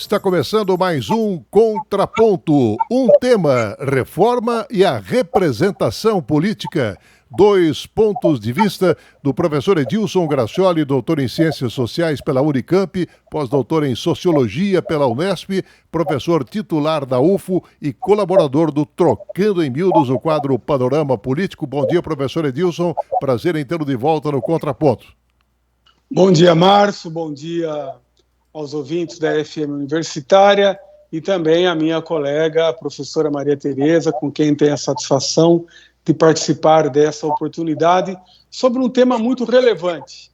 Está começando mais um Contraponto. Um tema, reforma e a representação política. Dois pontos de vista do professor Edilson Gracioli, doutor em Ciências Sociais pela Unicamp, pós-doutor em Sociologia pela Unesp, professor titular da UFO e colaborador do Trocando em Miúdos, o quadro Panorama Político. Bom dia, professor Edilson. Prazer em tê-lo de volta no Contraponto. Bom dia, Márcio. Bom dia aos ouvintes da FM Universitária e também a minha colega, a professora Maria Tereza, com quem tenho a satisfação de participar dessa oportunidade sobre um tema muito relevante.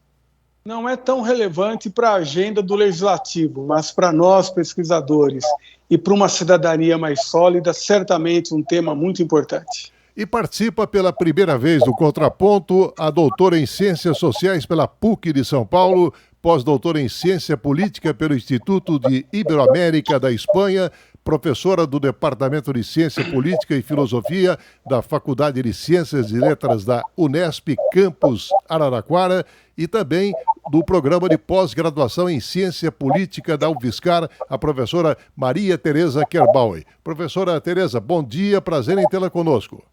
Não é tão relevante para a agenda do Legislativo, mas para nós, pesquisadores, e para uma cidadania mais sólida, certamente um tema muito importante. E participa pela primeira vez do Contraponto a doutora em Ciências Sociais pela PUC de São Paulo, pós-doutora em Ciência Política pelo Instituto de Iberoamérica da Espanha, professora do Departamento de Ciência Política e Filosofia da Faculdade de Ciências e Letras da Unesp, campus Araraquara, e também do Programa de Pós-Graduação em Ciência Política da UFSCar, a professora Maria Tereza Kerbauer. Professora Tereza, bom dia, prazer em tê-la conosco.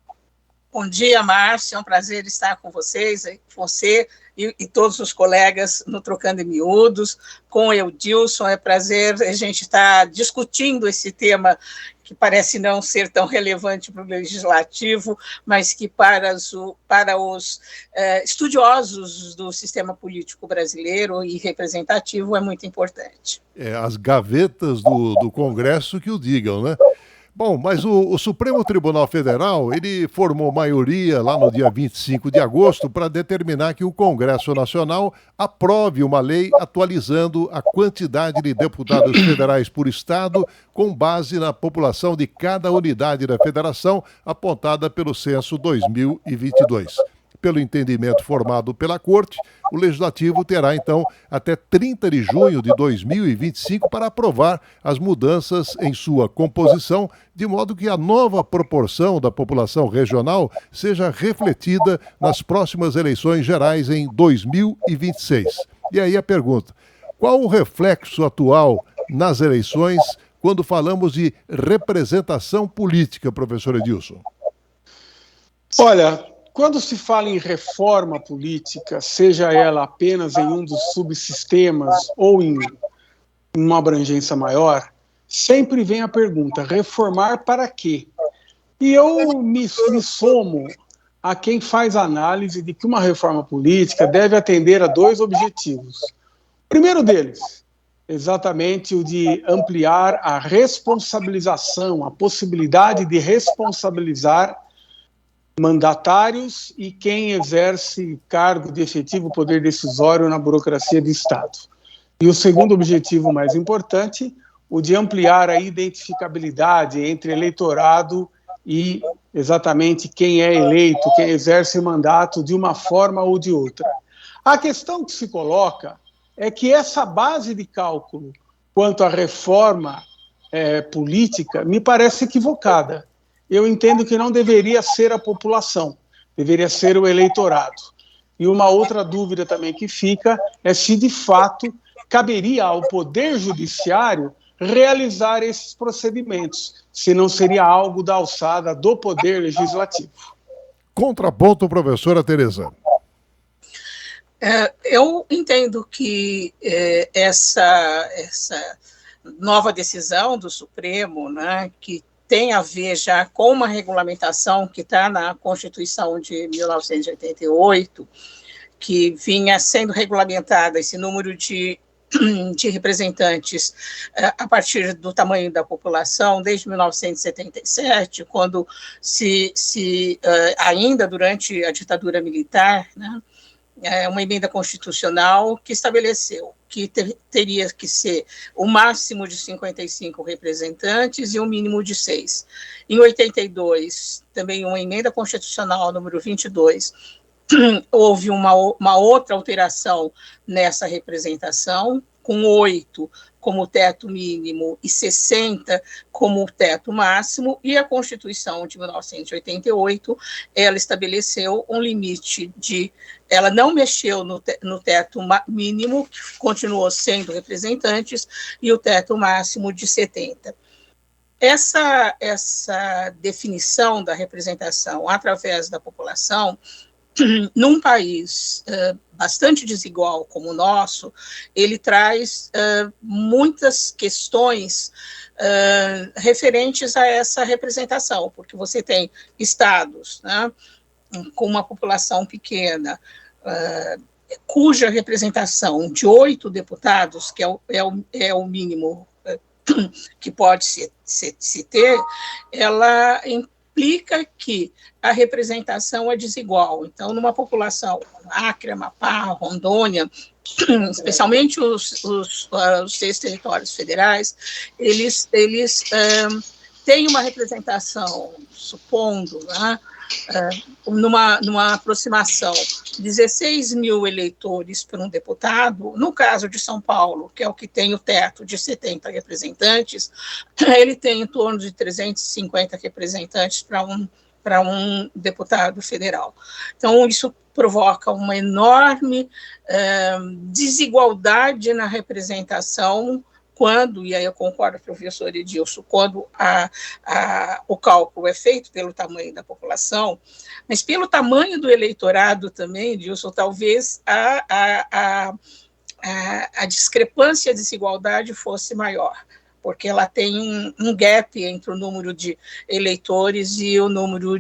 Bom dia, Márcio, é um prazer estar com vocês, você e todos os colegas no Trocando em Miúdos, com o Edilson. É prazer a gente estar discutindo esse tema que parece não ser tão relevante para o Legislativo, mas que para os estudiosos do sistema político brasileiro e representativo é muito importante. As gavetas do Congresso que o digam, né? Bom, mas o Supremo Tribunal Federal, ele formou maioria lá no dia 25 de agosto para determinar que o Congresso Nacional aprove uma lei atualizando a quantidade de deputados federais por estado com base na população de cada unidade da federação apontada pelo censo 2022. Pelo entendimento formado pela Corte, o Legislativo terá, então, até 30 de junho de 2025 para aprovar as mudanças em sua composição, de modo que a nova proporção da população regional seja refletida nas próximas eleições gerais em 2026. E aí a pergunta: qual o reflexo atual nas eleições quando falamos de representação política, professor Edilson? Olha, quando se fala em reforma política, seja ela apenas em um dos subsistemas ou em uma abrangência maior, sempre vem a pergunta: reformar para quê? E eu me somo a quem faz a análise de que uma reforma política deve atender a dois objetivos. O primeiro deles, exatamente o de ampliar a responsabilização, a possibilidade de responsabilizar mandatários e quem exerce cargo de efetivo poder decisório na burocracia do Estado. E o segundo objetivo mais importante, o de ampliar a identificabilidade entre eleitorado e exatamente quem é eleito, quem exerce mandato de uma forma ou de outra. A questão que se coloca é que essa base de cálculo quanto à reforma política me parece equivocada. Eu entendo que não deveria ser a população, deveria ser o eleitorado. E uma outra dúvida também que fica é se, de fato, caberia ao Poder Judiciário realizar esses procedimentos, se não seria algo da alçada do Poder Legislativo. Contraponto, professora Tereza. Eu entendo que essa nova decisão do Supremo, né, que tem a ver já com uma regulamentação que está na Constituição de 1988, que vinha sendo regulamentada esse número de representantes a partir do tamanho da população desde 1977, quando ainda durante a ditadura militar, né, uma emenda constitucional que estabeleceu que teria que ser o máximo de 55 representantes e um mínimo de 6. Em 82, também uma emenda constitucional número 22, houve uma outra alteração nessa representação, com 8 como teto mínimo e 60 como teto máximo, e a Constituição de 1988, ela estabeleceu um limite ela não mexeu no teto mínimo, que continuou sendo representantes, e o teto máximo de 70. Essa definição da representação através da população, num país bastante desigual como o nosso, ele traz muitas questões referentes a essa representação, porque você tem estados, né, com uma população pequena, cuja representação de 8 deputados, que é o mínimo que pode se ter, ela implica que a representação é desigual. Então, numa população, Acre, Amapá, Rondônia, especialmente os 6 territórios federais, eles têm uma representação, supondo, né, numa aproximação, 16 mil eleitores por um deputado. No caso de São Paulo, que é o que tem o teto de 70 representantes, ele tem em torno de 350 representantes para um deputado federal. Então, isso provoca uma enorme desigualdade na representação quando, e aí eu concordo com o professor Edilson, quando o cálculo é feito pelo tamanho da população, mas pelo tamanho do eleitorado também, Edilson, talvez a discrepância, a desigualdade fosse maior, porque ela tem um gap entre o número de eleitores e o número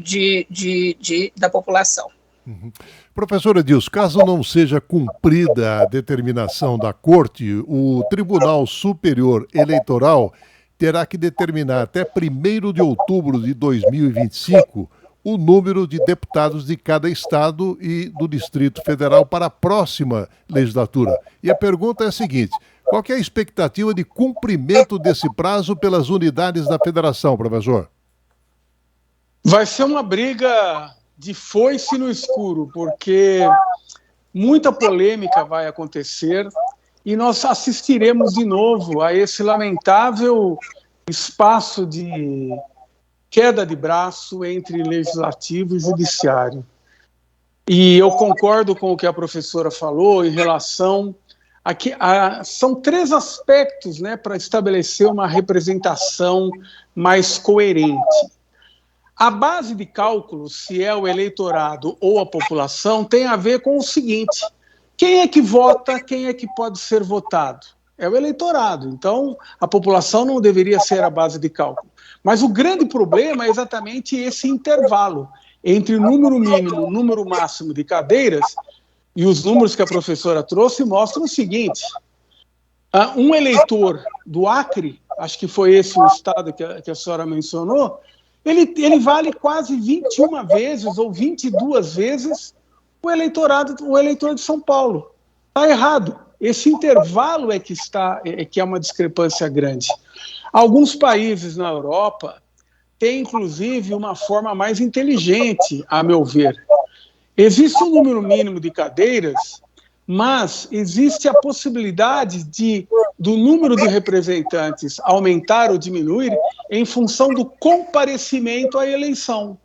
da população. Uhum. Professor Edilson, caso não seja cumprida a determinação da Corte, o Tribunal Superior Eleitoral terá que determinar até 1º de outubro de 2025 o número de deputados de cada estado e do Distrito Federal para a próxima legislatura. E a pergunta é a seguinte: qual que é a expectativa de cumprimento desse prazo pelas unidades da federação, professor? Vai ser uma briga de foice no escuro, porque muita polêmica vai acontecer e nós assistiremos de novo a esse lamentável espaço de queda de braço entre legislativo e judiciário. E eu concordo com o que a professora falou em relação são 3 aspectos, né, para estabelecer uma representação mais coerente. A base de cálculo, se é o eleitorado ou a população, tem a ver com o seguinte: quem é que vota, quem é que pode ser votado? É o eleitorado. Então, a população não deveria ser a base de cálculo. Mas o grande problema é exatamente esse intervalo entre o número mínimo e o número máximo de cadeiras, e os números que a professora trouxe mostram o seguinte: um eleitor do Acre, acho que foi esse o estado que a senhora mencionou, ele vale quase 21 vezes ou 22 vezes o eleitor de São Paulo. Está errado. Esse intervalo é que é uma discrepância grande. Alguns países na Europa têm, inclusive, uma forma mais inteligente, a meu ver. Existe um número mínimo de cadeiras, mas existe a possibilidade do número de representantes aumentar ou diminuir em função do comparecimento à eleição.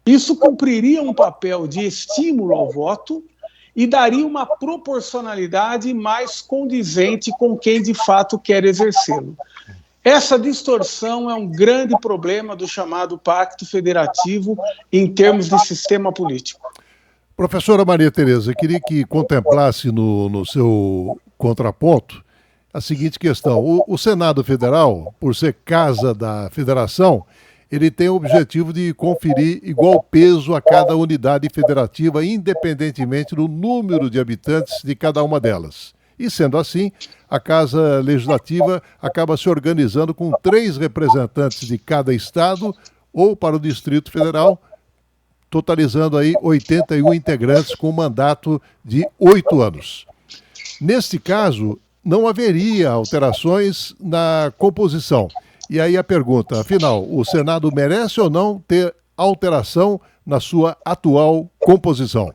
Isso cumpriria um papel de estímulo ao voto e daria uma proporcionalidade mais condizente com quem de fato quer exercê-lo. Essa distorção é um grande problema do chamado Pacto Federativo em termos de sistema político. Professora Maria Tereza, queria que contemplasse no seu contraponto a seguinte questão. O Senado Federal, por ser casa da federação, ele tem o objetivo de conferir igual peso a cada unidade federativa, independentemente do número de habitantes de cada uma delas. E, sendo assim, a Casa Legislativa acaba se organizando com 3 representantes de cada estado ou para o Distrito Federal, totalizando aí 81 integrantes com mandato de 8 anos. Neste caso, não haveria alterações na composição. E aí a pergunta, afinal, o Senado merece ou não ter alteração na sua atual composição?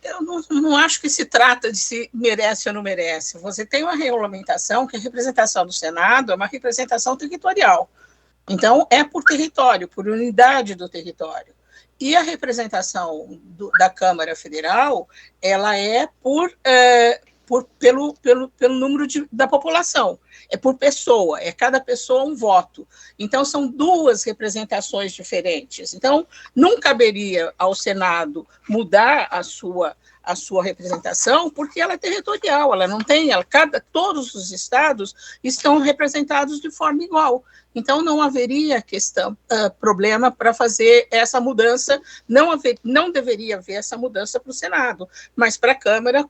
Eu não acho que se trata de se merece ou não merece. Você tem uma regulamentação que a representação do Senado é uma representação territorial. Então, é por território, por unidade do território. E a representação da Câmara Federal, ela é pelo número da população, é por pessoa, é cada pessoa um voto. Então, são duas representações diferentes. Então, não caberia ao Senado mudar a sua representação, porque ela é territorial, ela não tem, todos os estados estão representados de forma igual. Então, não haveria problema para fazer essa mudança, não deveria haver essa mudança para o Senado, mas para a Câmara,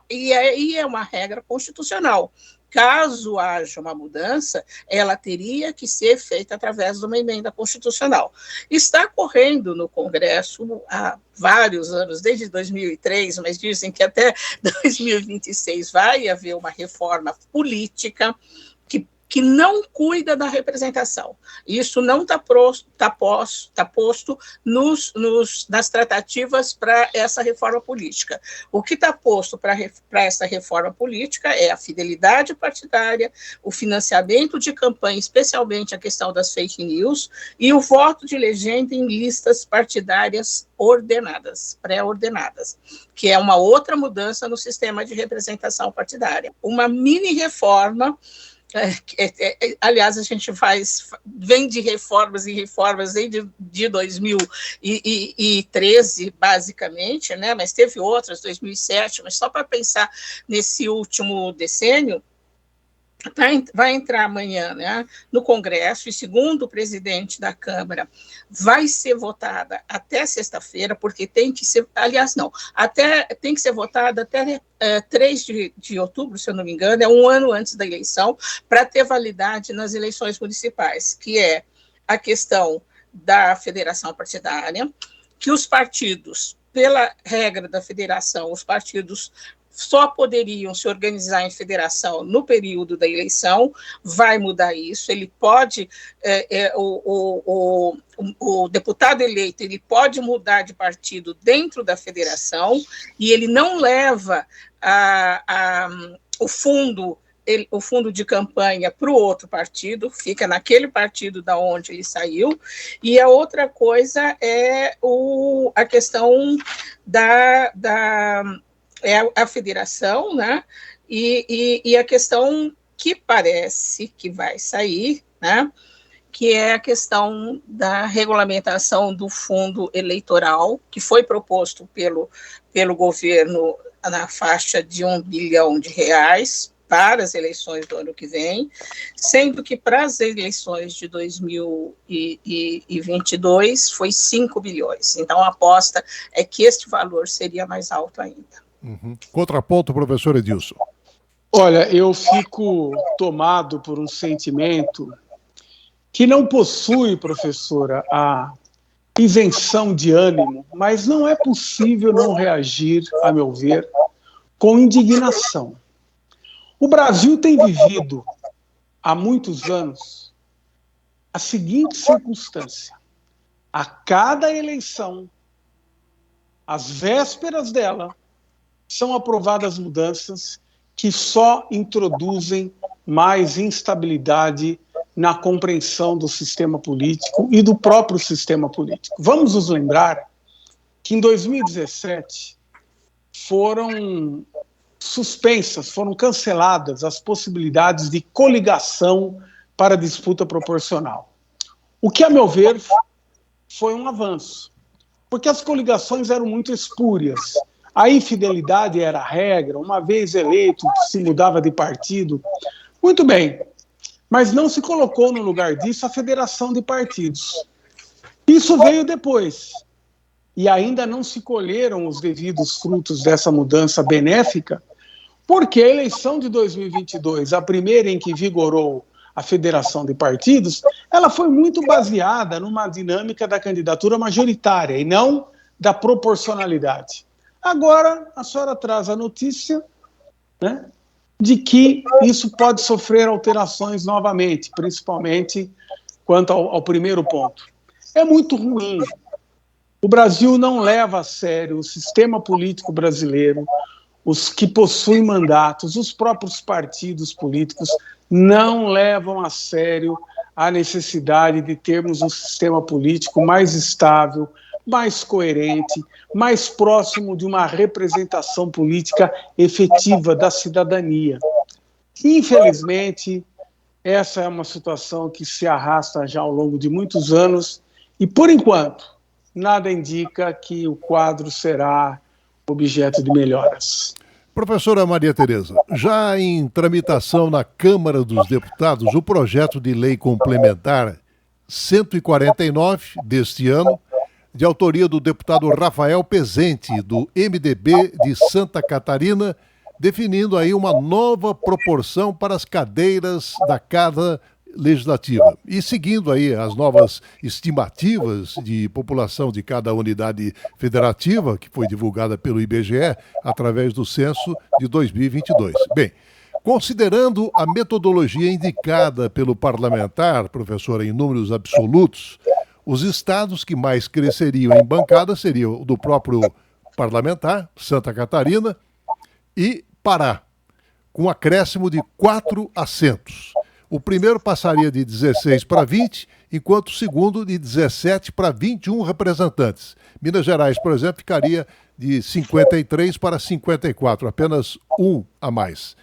e aí é uma regra constitucional. Caso haja uma mudança, ela teria que ser feita através de uma emenda constitucional. Está correndo no Congresso há vários anos, desde 2003, mas dizem que até 2026 vai haver uma reforma política que não cuida da representação. Isso não está posto nas tratativas para essa reforma política. O que está posto para essa reforma política é a fidelidade partidária, o financiamento de campanha, especialmente a questão das fake news, e o voto de legenda em listas partidárias ordenadas, pré-ordenadas, que é uma outra mudança no sistema de representação partidária. Uma mini-reforma. Aliás, a gente vem de reformas e reformas desde 2013, basicamente, né? Mas teve outras, 2007, mas só para pensar nesse último decênio, vai entrar amanhã, né, no Congresso, e segundo o presidente da Câmara, vai ser votada até sexta-feira, porque tem que ser, aliás, não, tem que ser votada até 3 de outubro, se eu não me engano, é um ano antes da eleição, para ter validade nas eleições municipais, que é a questão da federação partidária, que os partidos, pela regra da federação, os partidos só poderiam se organizar em federação no período da eleição, vai mudar isso, ele pode, o deputado eleito, ele pode mudar de partido dentro da federação, e ele não leva o fundo de campanha para o outro partido, fica naquele partido da onde ele saiu. E a outra coisa é a questão a federação, né? E a questão que parece que vai sair, né? Que é a questão da regulamentação do fundo eleitoral, que foi proposto pelo governo na faixa de R$ 1 bilhão para as eleições do ano que vem, sendo que para as eleições de 2022 foi 5 bilhões. Então, a aposta é que este valor seria mais alto ainda. Uhum. Contraponto, professor Edilson. Olha, eu fico tomado por um sentimento que não possui, professora, a isenção de ânimo, mas não é possível não reagir, a meu ver, com indignação. O Brasil tem vivido, há muitos anos, a seguinte circunstância: a cada eleição, às vésperas dela, são aprovadas mudanças que só introduzem mais instabilidade na compreensão do sistema político e do próprio sistema político. Vamos nos lembrar que em 2017 foram suspensas, foram canceladas as possibilidades de coligação para disputa proporcional. O que, a meu ver, foi um avanço, porque as coligações eram muito espúrias. A infidelidade era a regra, uma vez eleito se mudava de partido. Muito bem, mas não se colocou no lugar disso a federação de partidos. Isso veio depois, e ainda não se colheram os devidos frutos dessa mudança benéfica, porque a eleição de 2022, a primeira em que vigorou a federação de partidos, ela foi muito baseada numa dinâmica da candidatura majoritária e não da proporcionalidade. Agora, a senhora traz a notícia, né, de que isso pode sofrer alterações novamente, principalmente quanto ao primeiro ponto. É muito ruim O Brasil não leva a sério o sistema político brasileiro, os que possuem mandatos, os próprios partidos políticos não levam a sério a necessidade de termos um sistema político mais estável, mais coerente, mais próximo de uma representação política efetiva da cidadania. Infelizmente, essa é uma situação que se arrasta já ao longo de muitos anos e, por enquanto, nada indica que o quadro será objeto de melhoras. Professora Maria Tereza, já em tramitação na Câmara dos Deputados, o projeto de lei complementar 149 deste ano, de autoria do deputado Rafael Pezente, do MDB de Santa Catarina, definindo aí uma nova proporção para as cadeiras da Casa Legislativa. E seguindo aí as novas estimativas de população de cada unidade federativa, que foi divulgada pelo IBGE através do censo de 2022. Bem, considerando a metodologia indicada pelo parlamentar, professora, em números absolutos, os estados que mais cresceriam em bancada seriam o do próprio parlamentar, Santa Catarina, e Pará, com acréscimo de 4 assentos. O primeiro passaria de 16 para 20, enquanto o segundo de 17 para 21 representantes. Minas Gerais, por exemplo, ficaria de 53 para 54, apenas um a mais.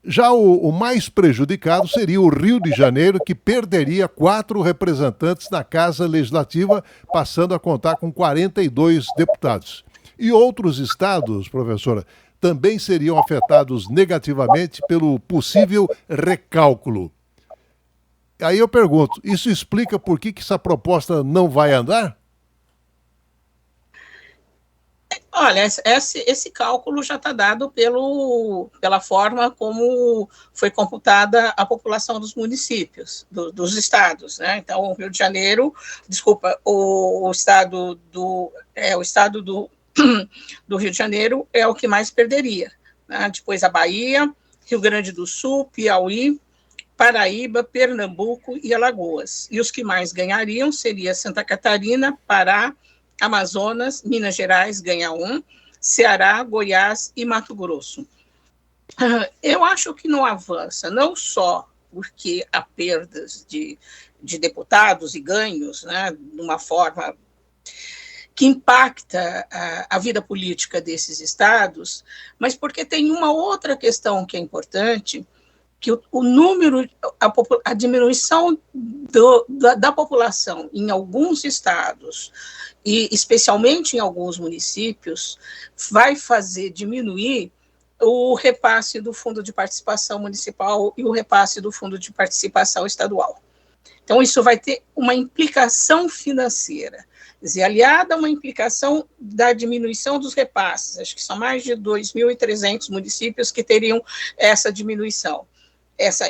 Já o mais prejudicado seria o Rio de Janeiro, que perderia 4 representantes na Casa Legislativa, passando a contar com 42 deputados. E outros estados, professora, também seriam afetados negativamente pelo possível recálculo. Aí eu pergunto, isso explica por que essa proposta não vai andar? Olha, esse cálculo já está dado pela forma como foi computada a população dos municípios, dos estados, né? Então, o Rio de Janeiro, o estado do Rio de Janeiro é o que mais perderia, né? Depois a Bahia, Rio Grande do Sul, Piauí, Paraíba, Pernambuco e Alagoas. E os que mais ganhariam seria Santa Catarina, Pará, Amazonas, Minas Gerais ganha 1, Ceará, Goiás e Mato Grosso. Eu acho que não avança, não só porque há perdas de deputados e ganhos, né, de uma forma que impacta a vida política desses estados, mas porque tem uma outra questão que é importante, que o número, a diminuição da população em alguns estados, e especialmente em alguns municípios, vai fazer diminuir o repasse do Fundo de Participação Municipal e o repasse do Fundo de Participação Estadual. Então, isso vai ter uma implicação financeira, quer dizer, aliada a uma implicação da diminuição dos repasses, acho que são mais de 2.300 municípios que teriam essa diminuição.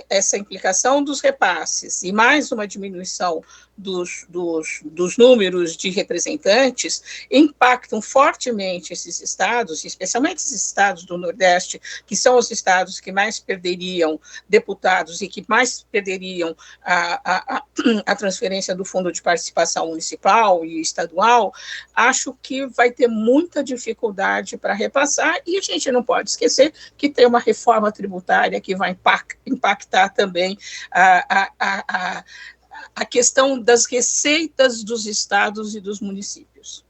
Essa implicação dos repasses e mais uma diminuição dos números de representantes impactam fortemente esses estados, especialmente esses estados do Nordeste, que são os estados que mais perderiam deputados e que mais perderiam a transferência do Fundo de Participação Municipal e Estadual. Acho que vai ter muita dificuldade para repassar, e a gente não pode esquecer que tem uma reforma tributária que vai impactar também a questão das receitas dos estados e dos municípios.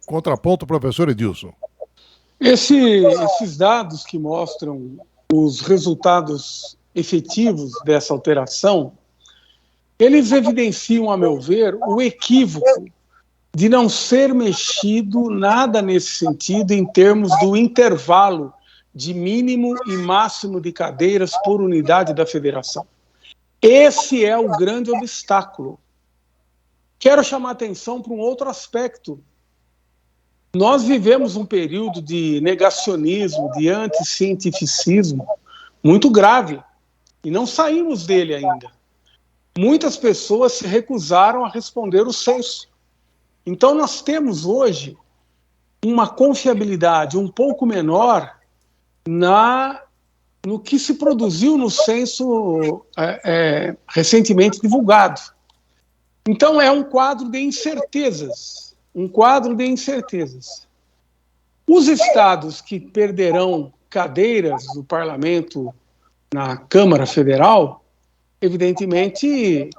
Contraponto, professor Edilson. Esses dados que mostram os resultados efetivos dessa alteração, eles evidenciam, a meu ver, o equívoco de não ser mexido nada nesse sentido em termos do intervalo de mínimo e máximo de cadeiras por unidade da federação. Esse é o grande obstáculo. Quero chamar a atenção para um outro aspecto. Nós vivemos um período de negacionismo, de anticientificismo muito grave, e não saímos dele ainda. Muitas pessoas se recusaram a responder o censo. Então nós temos hoje uma confiabilidade um pouco menor no que se produziu no censo recentemente divulgado. Então, é um quadro de incertezas. Um quadro de incertezas. Os estados que perderão cadeiras do parlamento na Câmara Federal, evidentemente,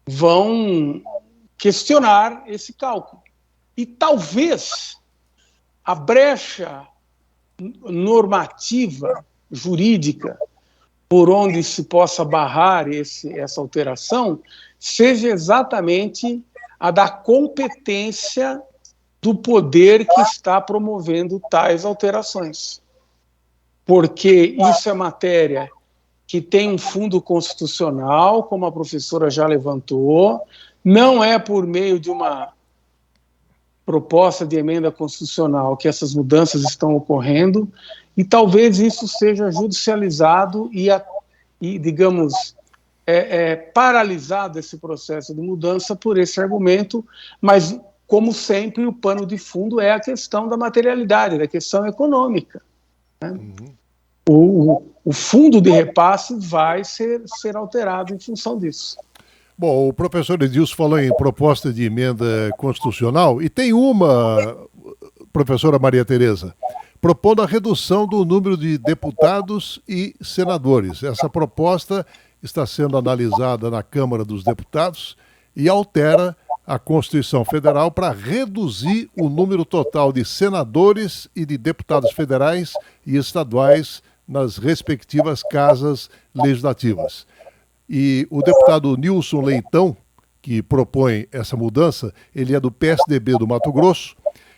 vão questionar esse cálculo. E talvez a brecha normativa, jurídica, por onde se possa barrar essa alteração, seja exatamente a da competência do poder que está promovendo tais alterações. Porque isso é matéria que tem um fundo constitucional, como a professora já levantou, não é por meio de uma proposta de emenda constitucional que essas mudanças estão ocorrendo, e talvez isso seja judicializado e digamos, paralisado esse processo de mudança por esse argumento, mas, como sempre, o pano de fundo é a questão da materialidade, da questão econômica. Né? O fundo de repasse vai ser alterado em função disso. Bom, o professor Edilson falou em proposta de emenda constitucional e tem uma, professora Maria Tereza, propondo a redução do número de deputados e senadores. Essa proposta está sendo analisada na Câmara dos Deputados e altera a Constituição Federal para reduzir o número total de senadores e de deputados federais e estaduais nas respectivas casas legislativas. E o deputado Nilson Leitão, que propõe essa mudança, ele é do PSDB do Mato Grosso.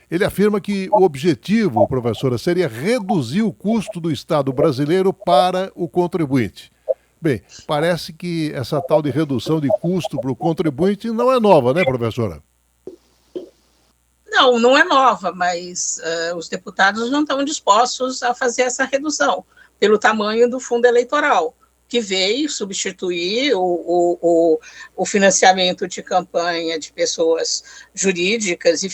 Ele afirma que o objetivo, professora, seria reduzir o custo do Estado brasileiro para o contribuinte. Bem, parece que essa tal de redução de custo para o contribuinte não é nova, né, professora? Não, não é nova, mas os deputados não estão dispostos a fazer essa redução pelo tamanho do fundo eleitoral, que veio substituir o financiamento de campanha de pessoas jurídicas de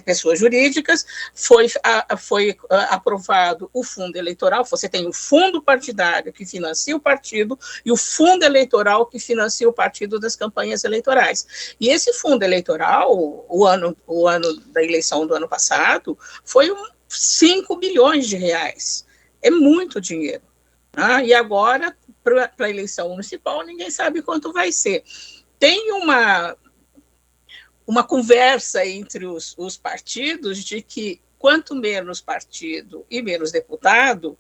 pessoas jurídicas. Foi aprovado o fundo eleitoral. Você tem o fundo partidário que financia o partido e o fundo eleitoral que financia o partido das campanhas eleitorais. E esse fundo eleitoral, o ano da eleição do ano passado, foi 5 bilhões de reais. É muito dinheiro. E agora, para a eleição municipal, ninguém sabe quanto vai ser. Tem uma conversa entre os partidos de que quanto menos partido e menos deputado,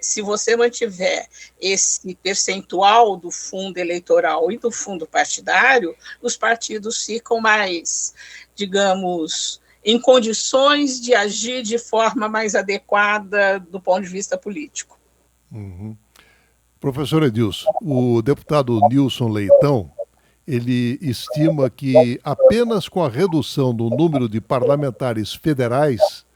se você mantiver esse percentual do fundo eleitoral e do fundo partidário, os partidos ficam mais, digamos, em condições de agir de forma mais adequada do ponto de vista político. Uhum. Professor Edilson, o deputado Nilson Leitão, ele estima que apenas com a redução do número de parlamentares federais,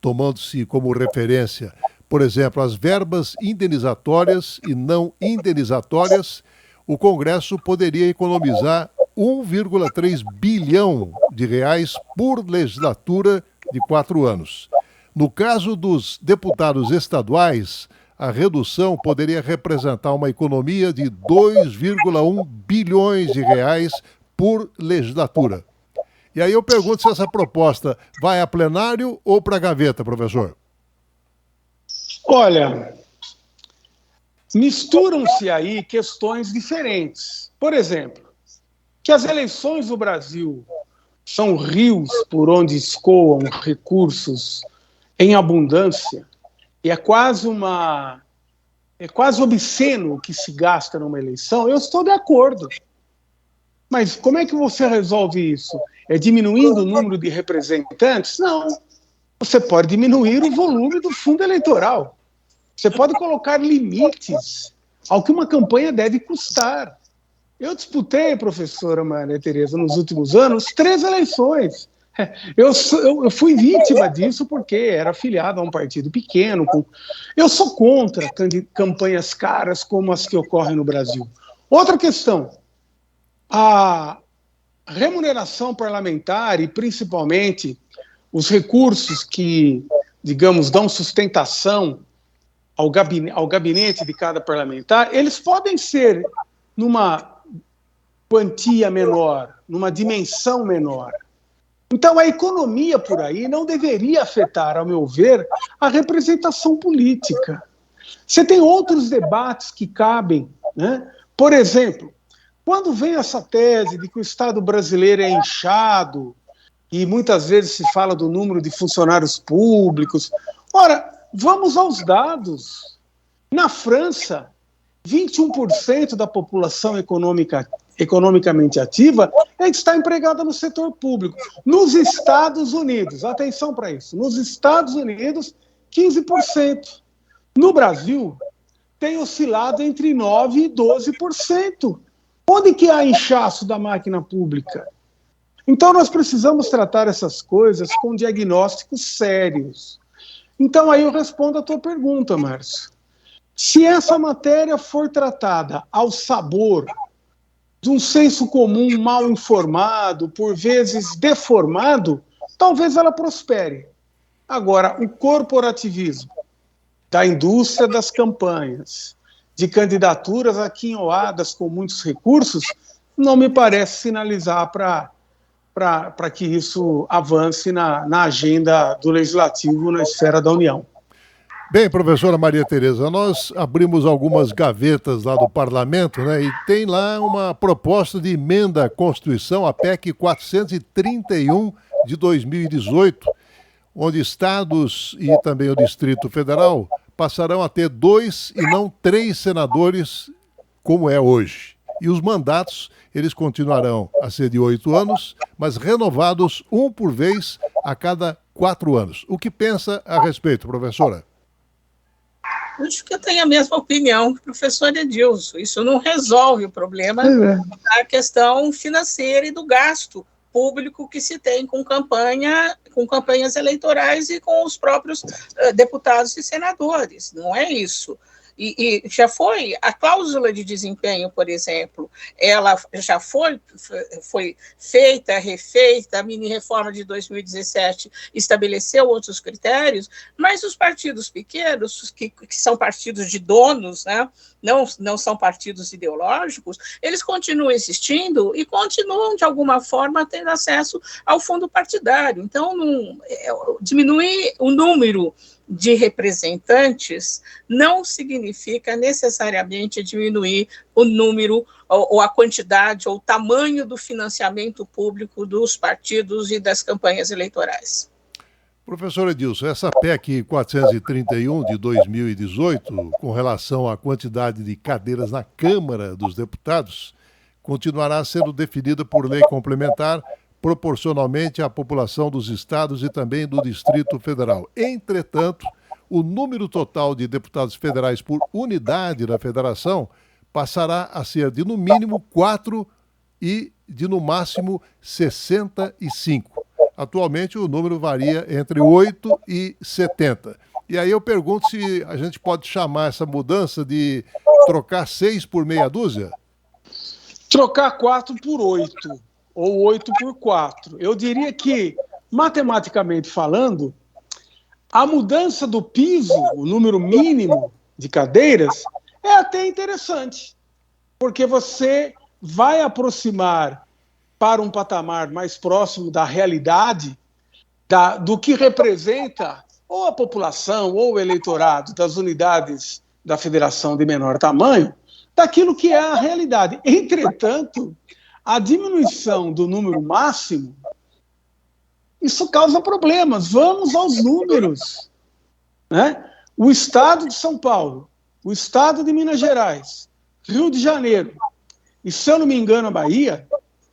tomando-se como referência, por exemplo, as verbas indenizatórias e não indenizatórias, o Congresso poderia economizar 1,3 bilhão de reais por legislatura de 4 anos. No caso dos deputados estaduais, a redução poderia representar uma economia de 2,1 bilhões de reais por legislatura. E aí eu pergunto se essa proposta vai a plenário ou para a gaveta, professor? Olha, misturam-se aí questões diferentes. Por exemplo, que as eleições do Brasil são rios por onde escoam recursos em abundância, e é quase obsceno o que se gasta numa eleição. Eu estou de acordo. Mas como é que você resolve isso? É diminuindo o número de representantes? Não. Você pode diminuir o volume do fundo eleitoral. Você pode colocar limites ao que uma campanha deve custar. Eu disputei, professora Maria Tereza, nos últimos anos, 3 eleições. Eu fui vítima disso porque era afiliado a um partido pequeno. Eu sou contra campanhas caras como as que ocorrem no Brasil. Outra questão, a remuneração parlamentar e principalmente os recursos que, digamos, dão sustentação ao gabinete de cada parlamentar, eles podem ser numa quantia menor, numa dimensão menor. Então, a economia por aí não deveria afetar, ao meu ver, a representação política. Você tem outros debates que cabem, né? Por exemplo, quando vem essa tese de que o Estado brasileiro é inchado, e muitas vezes se fala do número de funcionários públicos, ora, vamos aos dados. Na França, 21% da população economicamente ativa está empregada no setor público. Nos Estados Unidos, atenção para isso, nos Estados Unidos, 15%. No Brasil, tem oscilado entre 9% e 12%. Onde que há inchaço da máquina pública? Então, nós precisamos tratar essas coisas com diagnósticos sérios. Então, aí eu respondo a tua pergunta, Márcio. Se essa matéria for tratada ao sabor de um senso comum mal informado, por vezes deformado, talvez ela prospere. Agora, o corporativismo da indústria das campanhas, de candidaturas aquinhoadas com muitos recursos, não me parece sinalizar para que isso avance na agenda do Legislativo na esfera da União. Bem, professora Maria Tereza, nós abrimos algumas gavetas lá do parlamento, né, e tem lá uma proposta de emenda à Constituição, a PEC 431 de 2018, onde estados e também o Distrito Federal passarão a ter 2 e não 3 senadores, como é hoje. E os mandatos, eles continuarão a ser de 8 anos, mas renovados um por vez a cada 4 anos. O que pensa a respeito, professora? Acho que eu tenho a mesma opinião que o professor Edilson. Isso não resolve o problema da questão financeira e do gasto público que se tem com campanhas eleitorais e com os próprios deputados e senadores. Não é isso. E já foi, a cláusula de desempenho, por exemplo, ela já foi feita, refeita, a mini-reforma de 2017 estabeleceu outros critérios, mas os partidos pequenos, que são partidos de donos, né, não são partidos ideológicos, eles continuam existindo e continuam, de alguma forma, tendo acesso ao fundo partidário. Então, diminuir o número de representantes não significa necessariamente diminuir o número ou a quantidade ou o tamanho do financiamento público dos partidos e das campanhas eleitorais. Professor Edilson, essa PEC 431 de 2018, com relação à quantidade de cadeiras na Câmara dos Deputados, continuará sendo definida por lei complementar proporcionalmente à população dos estados e também do Distrito Federal. Entretanto, o número total de deputados federais por unidade da federação passará a ser de no mínimo 4 e de no máximo 65. Atualmente o número varia entre 8 e 70. E aí eu pergunto se a gente pode chamar essa mudança de trocar 6 por meia dúzia? Trocar 4 por 8. Ou 8 por 4. Eu diria que, matematicamente falando, a mudança do piso, o número mínimo de cadeiras, é até interessante, porque você vai aproximar para um patamar mais próximo da realidade, do que representa ou a população ou o eleitorado das unidades da federação de menor tamanho, daquilo que é a realidade. Entretanto, a diminuição do número máximo, isso causa problemas. Vamos aos números, né? O Estado de São Paulo, o Estado de Minas Gerais, Rio de Janeiro e, se eu não me engano, a Bahia,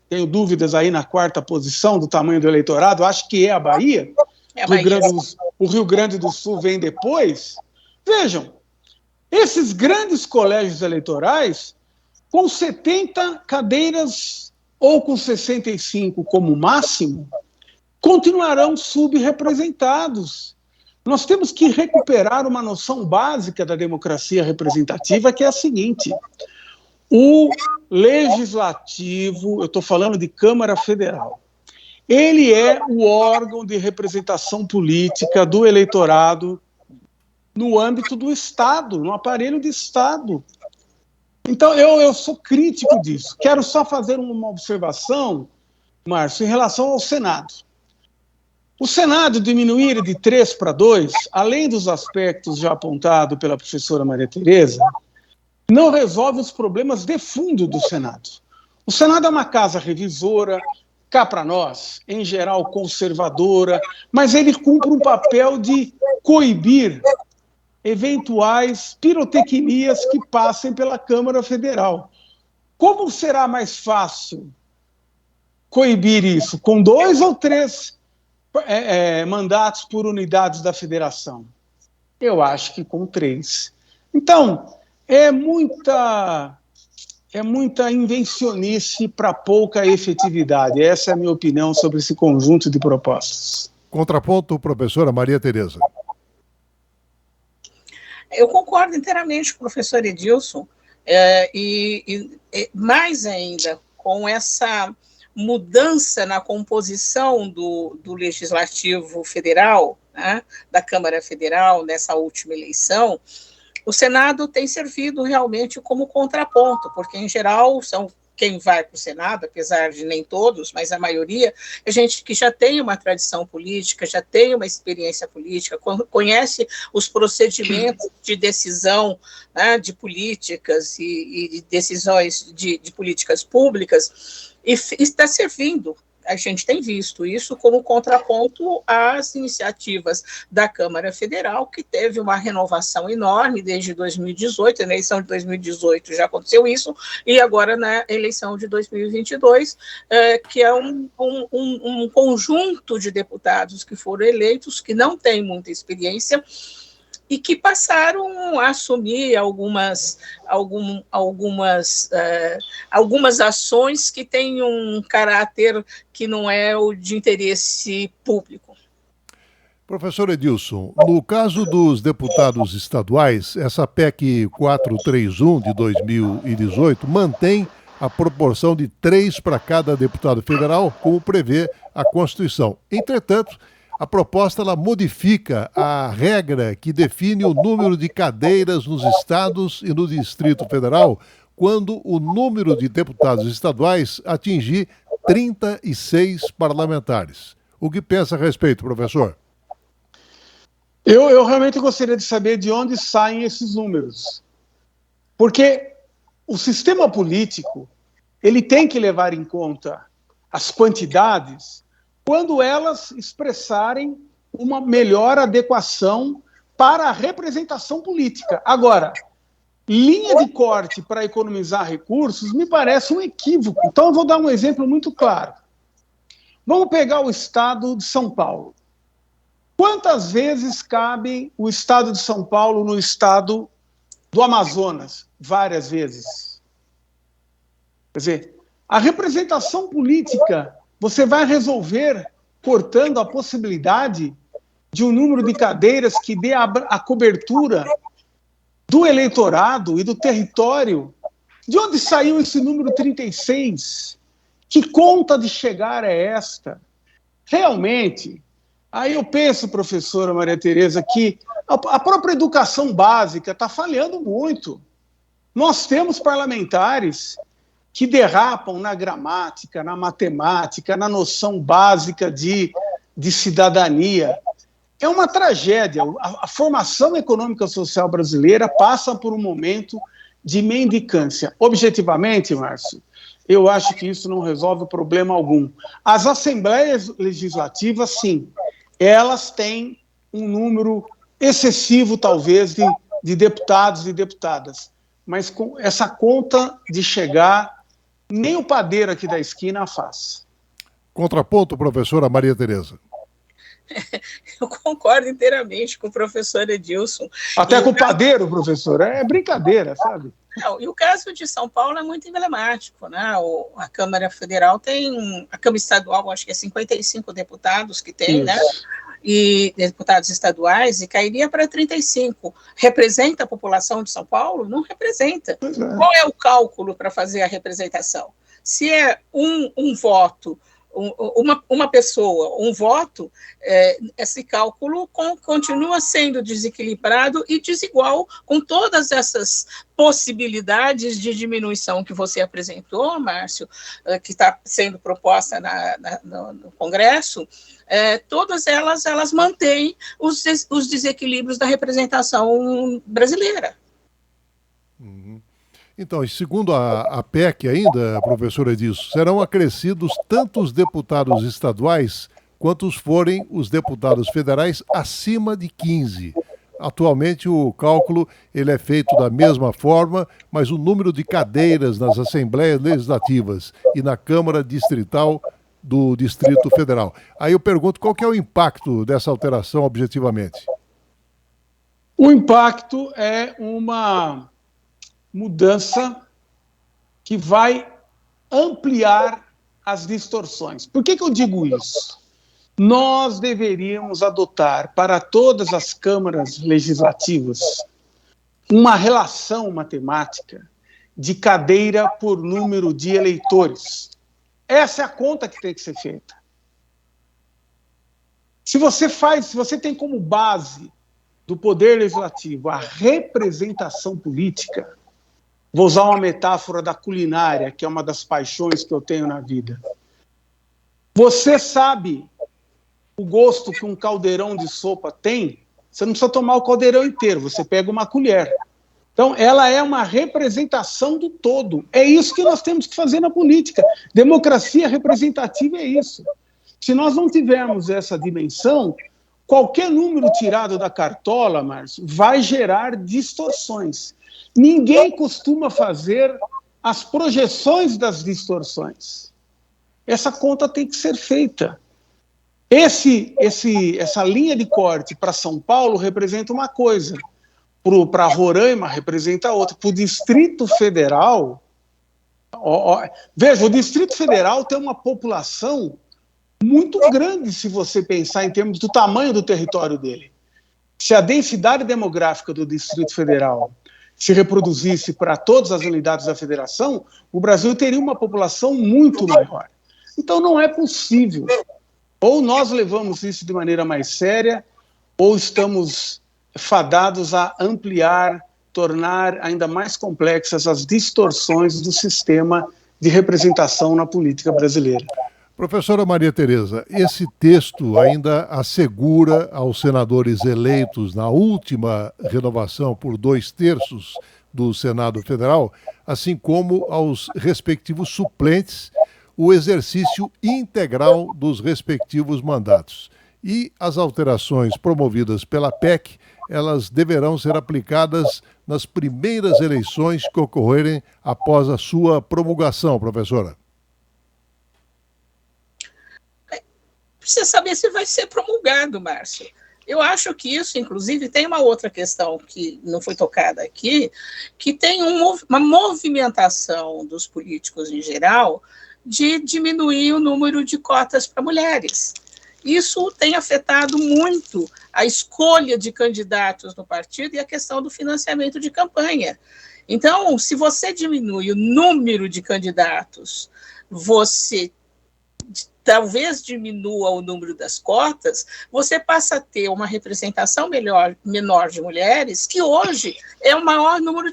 tenho dúvidas aí na 4ª posição do tamanho do eleitorado, acho que é a Bahia, o Rio Grande do Sul vem depois. Vejam, esses grandes colégios eleitorais, com 70 cadeiras ou com 65 como máximo, continuarão subrepresentados. Nós temos que recuperar uma noção básica da democracia representativa, que é a seguinte: o legislativo, eu estou falando de Câmara Federal, ele é o órgão de representação política do eleitorado no âmbito do Estado, no aparelho de Estado. Então, eu sou crítico disso. Quero só fazer uma observação, Márcio, em relação ao Senado. O Senado diminuir de 3 para 2, além dos aspectos já apontados pela professora Maria Tereza, não resolve os problemas de fundo do Senado. O Senado é uma casa revisora, cá para nós, em geral conservadora, mas ele cumpre um papel de coibir eventuais pirotecnias que passem pela Câmara Federal. Como será mais fácil coibir isso? Com 2 ou 3 mandatos por unidades da federação? Eu acho que com 3. Então, é muita invencionice para pouca efetividade. Essa é a minha opinião sobre esse conjunto de propostas. Contraponto, professora Maria Tereza. Eu concordo inteiramente com o professor Edilson, e mais ainda com essa mudança na composição do Legislativo Federal, né, da Câmara Federal, nessa última eleição. O Senado tem servido realmente como contraponto, porque, em geral, quem vai para o Senado, apesar de nem todos, mas a maioria, é gente que já tem uma tradição política, já tem uma experiência política, conhece os procedimentos de decisão, né, de políticas e de decisões de políticas públicas, e está servindo. A gente tem visto isso como contraponto às iniciativas da Câmara Federal, que teve uma renovação enorme desde 2018, na eleição de 2018 já aconteceu isso, e agora na eleição de 2022, que é um conjunto de deputados que foram eleitos, que não têm muita experiência, e que passaram a assumir algumas ações que têm um caráter que não é o de interesse público. Professor Edilson, no caso dos deputados estaduais, essa PEC 431 de 2018 mantém a proporção de 3 para cada deputado federal, como prevê a Constituição. Entretanto, a proposta ela modifica a regra que define o número de cadeiras nos estados e no Distrito Federal quando o número de deputados estaduais atingir 36 parlamentares. O que pensa a respeito, professor? Eu realmente gostaria de saber de onde saem esses números. Porque o sistema político ele tem que levar em conta as quantidades quando elas expressarem uma melhor adequação para a representação política. Agora, linha de corte para economizar recursos me parece um equívoco. Então, eu vou dar um exemplo muito claro. Vamos pegar o estado de São Paulo. Quantas vezes cabe o estado de São Paulo no estado do Amazonas? Várias vezes. Quer dizer, a representação política você vai resolver cortando a possibilidade de um número de cadeiras que dê a cobertura do eleitorado e do território. De onde saiu esse número 36? Que conta de chegar é esta? Realmente, aí eu penso, professora Maria Tereza, que a própria educação básica está falhando muito. Nós temos parlamentares que derrapam na gramática, na matemática, na noção básica de cidadania. É uma tragédia. A formação econômica social brasileira passa por um momento de mendicância. Objetivamente, Márcio, eu acho que isso não resolve problema algum. As assembleias legislativas, sim, elas têm um número excessivo, talvez, de deputados e deputadas, mas com essa conta de chegar, nem o padeiro aqui da esquina faz. Contraponto, professora Maria Tereza. Eu concordo inteiramente com o professor Edilson. Até com o padeiro, professor, é brincadeira, sabe? Não, e o caso de São Paulo é muito emblemático, né? A Câmara Federal tem, a Câmara Estadual, acho que é 55 deputados que tem, né? E deputados estaduais, e cairia para 35. Representa a população de São Paulo? Não representa. Qual é o cálculo para fazer a representação? Se é um voto uma pessoa, um voto, esse cálculo continua sendo desequilibrado e desigual, com todas essas possibilidades de diminuição que você apresentou, Márcio, que está sendo proposta no Congresso. Todas elas mantêm os desequilíbrios da representação brasileira. Uhum. Então, e segundo a PEC ainda, professora Edilson, serão acrescidos tanto os deputados estaduais quanto forem os deputados federais acima de 15. Atualmente o cálculo ele é feito da mesma forma, mas o número de cadeiras nas Assembleias Legislativas e na Câmara Distrital do Distrito Federal. Aí eu pergunto, qual que é o impacto dessa alteração objetivamente? O impacto é uma mudança que vai ampliar as distorções. Por que eu digo isso? Nós deveríamos adotar para todas as câmaras legislativas uma relação matemática de cadeira por número de eleitores. Essa é a conta que tem que ser feita. Se você tem como base do poder legislativo a representação política, vou usar uma metáfora da culinária, que é uma das paixões que eu tenho na vida. Você sabe o gosto que um caldeirão de sopa tem? Você não precisa tomar o caldeirão inteiro, você pega uma colher. Então, ela é uma representação do todo. É isso que nós temos que fazer na política. Democracia representativa é isso. Se nós não tivermos essa dimensão, qualquer número tirado da cartola, Márcio, vai gerar distorções. Ninguém costuma fazer as projeções das distorções. Essa conta tem que ser feita. Essa linha de corte para São Paulo representa uma coisa, para Roraima representa outra. Para o Distrito Federal, veja, o Distrito Federal tem uma população muito grande, se você pensar em termos do tamanho do território dele. Se a densidade demográfica do Distrito Federal se reproduzisse para todas as unidades da federação, o Brasil teria uma população muito maior. Então não é possível. Ou nós levamos isso de maneira mais séria, ou estamos fadados a ampliar, tornar ainda mais complexas as distorções do sistema de representação na política brasileira. Professora Maria Tereza, esse texto ainda assegura aos senadores eleitos na última renovação por 2/3 do Senado Federal, assim como aos respectivos suplentes, o exercício integral dos respectivos mandatos. E as alterações promovidas pela PEC, elas deverão ser aplicadas nas primeiras eleições que ocorrerem após a sua promulgação, professora. Precisa saber se vai ser promulgado, Márcio. Eu acho que isso, inclusive, tem uma outra questão que não foi tocada aqui, que tem uma movimentação dos políticos em geral de diminuir o número de cotas para mulheres. Isso tem afetado muito a escolha de candidatos no partido e a questão do financiamento de campanha. Então, se você diminui o número de candidatos, você talvez diminua o número das cotas, você passa a ter uma representação menor de mulheres, que hoje é o maior número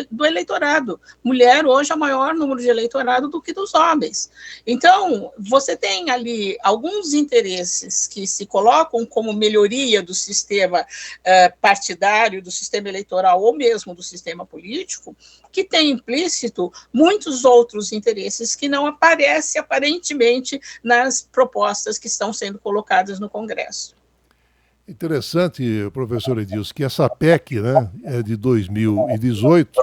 do eleitorado. Mulher hoje é o maior número de eleitorado do que dos homens. Então, você tem ali alguns interesses que se colocam como melhoria do sistema partidário, do sistema eleitoral ou mesmo do sistema político, que tem implícito muitos outros interesses que não aparecem aparentemente nas propostas que estão sendo colocadas no Congresso. Interessante, professor Edilson, que essa PEC, né, é de 2018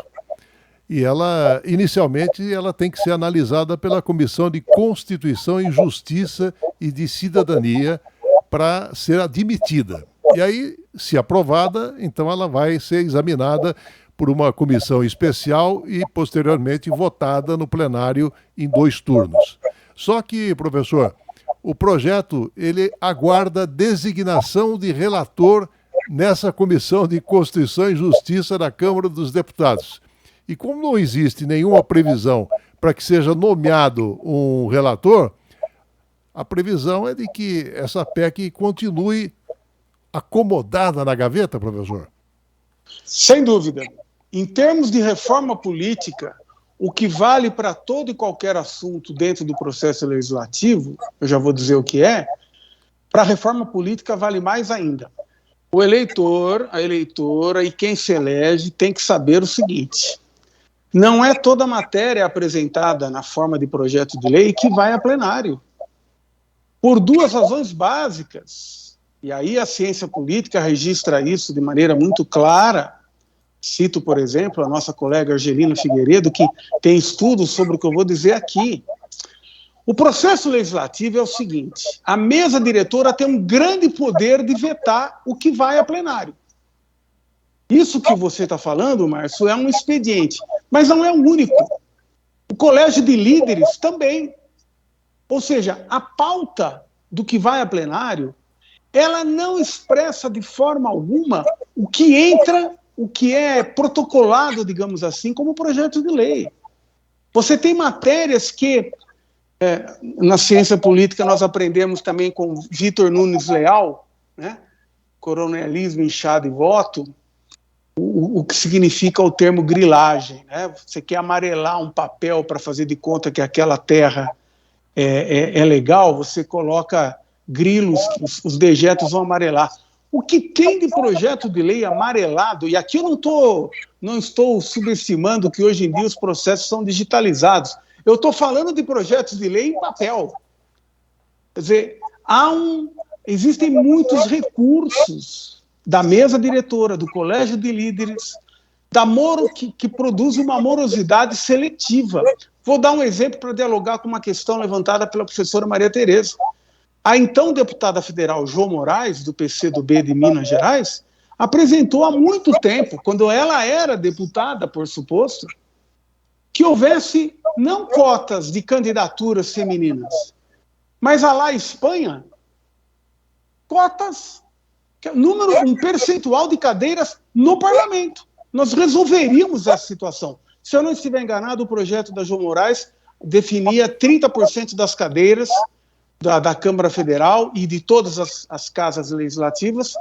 e ela, inicialmente, ela tem que ser analisada pela Comissão de Constituição e Justiça e de Cidadania para ser admitida. E aí, se aprovada, então ela vai ser examinada por uma comissão especial e, posteriormente, votada no plenário em 2 turnos. Só que, professor, o projeto ele aguarda designação de relator nessa Comissão de Constituição e Justiça da Câmara dos Deputados. E como não existe nenhuma previsão para que seja nomeado um relator, a previsão é de que essa PEC continue acomodada na gaveta, professor? Sem dúvida. Em termos de reforma política, o que vale para todo e qualquer assunto dentro do processo legislativo, eu já vou dizer o que é, para a reforma política vale mais ainda. O eleitor, a eleitora e quem se elege tem que saber o seguinte: não é toda matéria apresentada na forma de projeto de lei que vai a plenário. Por duas razões básicas. E aí a ciência política registra isso de maneira muito clara. Cito, por exemplo, a nossa colega Argelina Figueiredo, que tem estudos sobre o que eu vou dizer aqui. O processo legislativo é o seguinte: a mesa diretora tem um grande poder de vetar o que vai a plenário. Isso que você está falando, Márcio, é um expediente, mas não é o único. O colégio de líderes também. Ou seja, a pauta do que vai a plenário, ela não expressa de forma alguma o que entra, o que é protocolado, digamos assim, como projeto de lei. Você tem matérias que, na ciência política, nós aprendemos também com Vitor Nunes Leal, né? Coronelismo, inchado e voto, o que significa o termo grilagem. Né? Você quer amarelar um papel para fazer de conta que aquela terra é legal, você coloca grilos, os dejetos vão amarelar. O que tem de projeto de lei amarelado, e aqui eu não estou subestimando que hoje em dia os processos são digitalizados, eu estou falando de projetos de lei em papel. Quer dizer, existem muitos recursos da mesa diretora, do colégio de líderes, que produz uma morosidade seletiva. Vou dar um exemplo para dialogar com uma questão levantada pela professora Maria Tereza. A então deputada federal João Moraes, do PCdoB de Minas Gerais, apresentou há muito tempo, quando ela era deputada, por suposto, que houvesse não cotas de candidaturas femininas, mas a lá Espanha, cotas, um percentual de cadeiras no parlamento. Nós resolveríamos essa situação. Se eu não estiver enganado, o projeto da João Moraes definia 30% das cadeiras da Câmara Federal e de todas as casas legislativas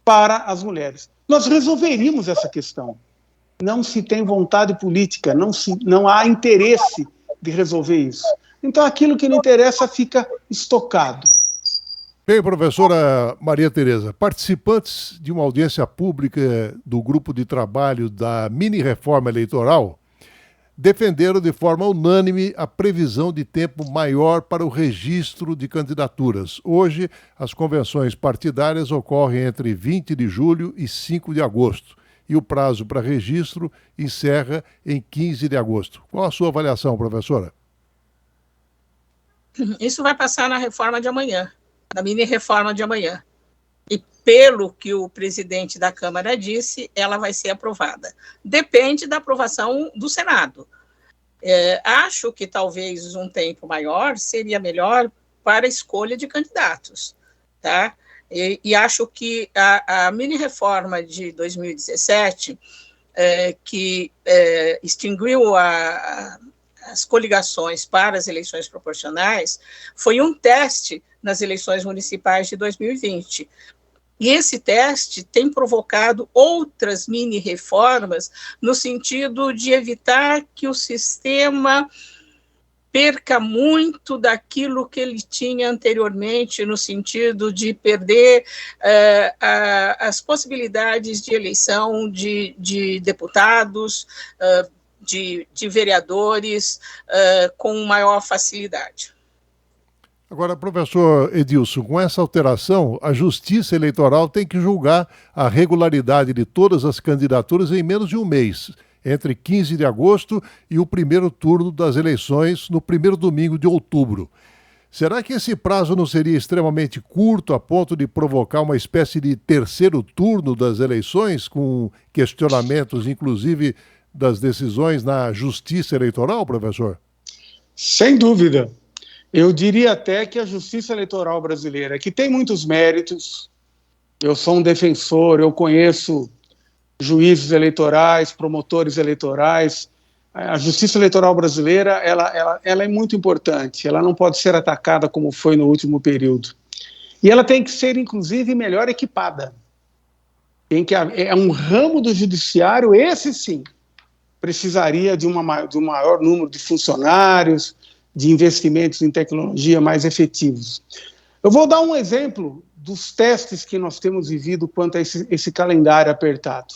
para as mulheres. Nós resolveríamos essa questão. Não se tem vontade política, não há interesse de resolver isso. Então, aquilo que não interessa fica estocado. Bem, professora Maria Tereza, participantes de uma audiência pública do grupo de trabalho da mini-reforma eleitoral defenderam de forma unânime a previsão de tempo maior para o registro de candidaturas. Hoje, as convenções partidárias ocorrem entre 20 de julho e 5 de agosto, e o prazo para registro encerra em 15 de agosto. Qual a sua avaliação, professora? Isso vai passar na reforma de amanhã, na mini-reforma de amanhã. E pelo que o presidente da Câmara disse, ela vai ser aprovada. Depende da aprovação do Senado. Acho que talvez um tempo maior seria melhor para a escolha de candidatos. Tá? E acho que a mini-reforma de 2017, que extinguiu as coligações para as eleições proporcionais, foi um teste nas eleições municipais de 2020. E esse teste tem provocado outras mini-reformas no sentido de evitar que o sistema perca muito daquilo que ele tinha anteriormente, no sentido de perder as possibilidades de eleição de deputados, de vereadores, com maior facilidade. Agora, professor Edilson, com essa alteração, a Justiça Eleitoral tem que julgar a regularidade de todas as candidaturas em menos de um mês, entre 15 de agosto e o primeiro turno das eleições no primeiro domingo de outubro. Será que esse prazo não seria extremamente curto a ponto de provocar uma espécie de terceiro turno das eleições, com questionamentos, inclusive, das decisões na Justiça Eleitoral, professor? Sem dúvida. Eu diria até que a Justiça Eleitoral brasileira, que tem muitos méritos, eu sou um defensor, eu conheço juízes eleitorais, promotores eleitorais, A justiça eleitoral brasileira ela é muito importante, ela não pode ser atacada como foi no último período. E ela tem que ser, inclusive, melhor equipada. É um ramo do judiciário, esse sim, precisaria de um maior número de funcionários, de investimentos em tecnologia mais efetivos. Eu vou dar um exemplo dos testes que nós temos vivido quanto a esse calendário apertado.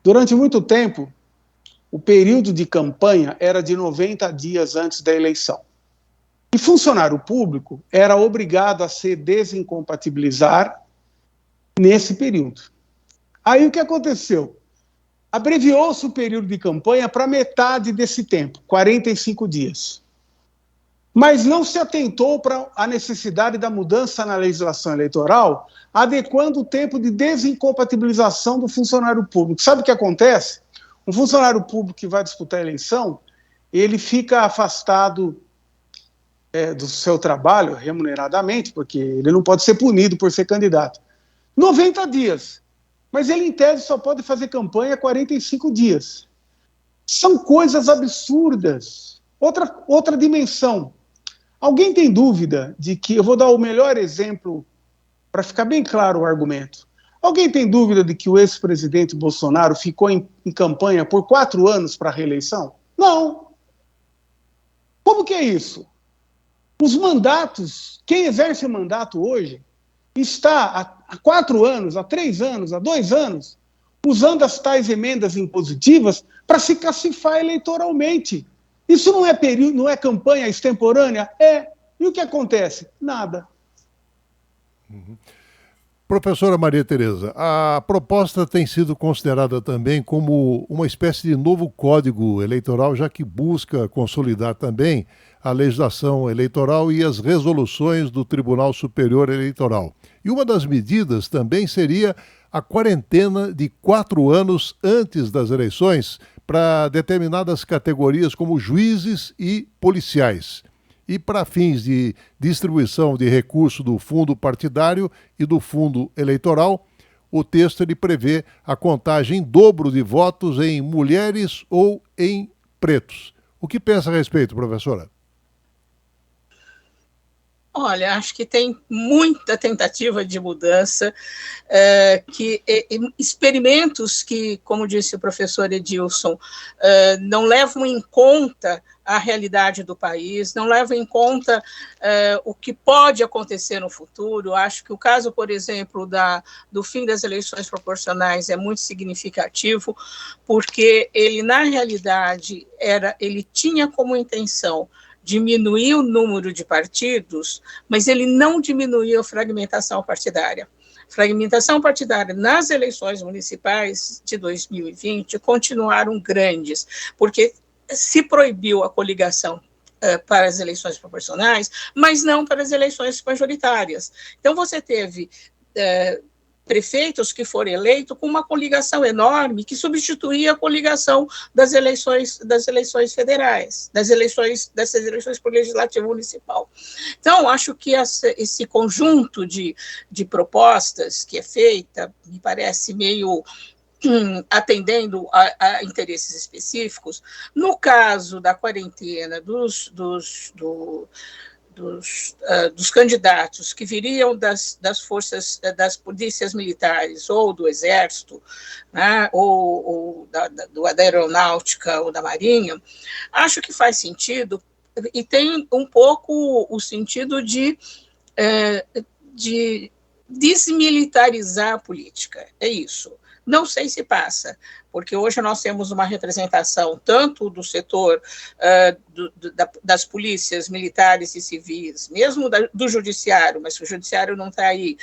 Durante muito tempo, o período de campanha era de 90 dias antes da eleição. E funcionário público era obrigado a se desincompatibilizar nesse período. Aí o que aconteceu? Abreviou-se o período de campanha para metade desse tempo, 45 dias. Mas não se atentou para a necessidade da mudança na legislação eleitoral, adequando o tempo de desincompatibilização do funcionário público. Sabe o que acontece? Um funcionário público que vai disputar a eleição, ele fica afastado do seu trabalho remuneradamente, porque ele não pode ser punido por ser candidato. 90 dias. Mas ele, em tese, só pode fazer campanha 45 dias. São coisas absurdas. Outra dimensão. Alguém tem dúvida de que... Eu vou dar o melhor exemplo para ficar bem claro o argumento. Alguém tem dúvida de que o ex-presidente Bolsonaro ficou em campanha por 4 anos para a reeleição? Não. Como que é isso? Os mandatos, quem exerce mandato hoje, está há 4 anos, há 3 anos, há 2 anos, usando as tais emendas impositivas para se cacifar eleitoralmente. Isso não é campanha extemporânea? É. E o que acontece? Nada. Uhum. Professora Maria Tereza, a proposta tem sido considerada também como uma espécie de novo código eleitoral, já que busca consolidar também a legislação eleitoral e as resoluções do Tribunal Superior Eleitoral. E uma das medidas também seria a quarentena de 4 anos antes das eleições para determinadas categorias como juízes e policiais. E para fins de distribuição de recursos do fundo partidário e do fundo eleitoral, o texto ele prevê a contagem em dobro de votos em mulheres ou em pretos. O que pensa a respeito, professora? Olha, acho que tem muita tentativa de mudança, experimentos que, como disse o professor Edilson, não levam em conta a realidade do país, não levam em conta o que pode acontecer no futuro. Acho que o caso, por exemplo, do fim das eleições proporcionais é muito significativo, porque ele, na realidade, ele tinha como intenção diminuir o número de partidos, mas ele não diminuiu a fragmentação partidária. Fragmentação partidária nas eleições municipais de 2020 continuaram grandes, porque se proibiu a coligação para as eleições proporcionais, mas não para as eleições majoritárias. Então, você teve prefeitos que foram eleitos com uma coligação enorme que substituía a coligação das eleições federais, dessas eleições por legislativo municipal. Então, acho que esse conjunto de propostas que é feita me parece meio atendendo a interesses específicos. No caso da quarentena dos candidatos que viriam das forças, das polícias militares ou do Exército, né, ou da Aeronáutica ou da Marinha, acho que faz sentido, e tem um pouco o sentido de desmilitarizar a política, é isso. Não sei se passa, porque hoje nós temos uma representação tanto do setor das polícias militares e civis, mesmo do judiciário, mas o judiciário não está aí,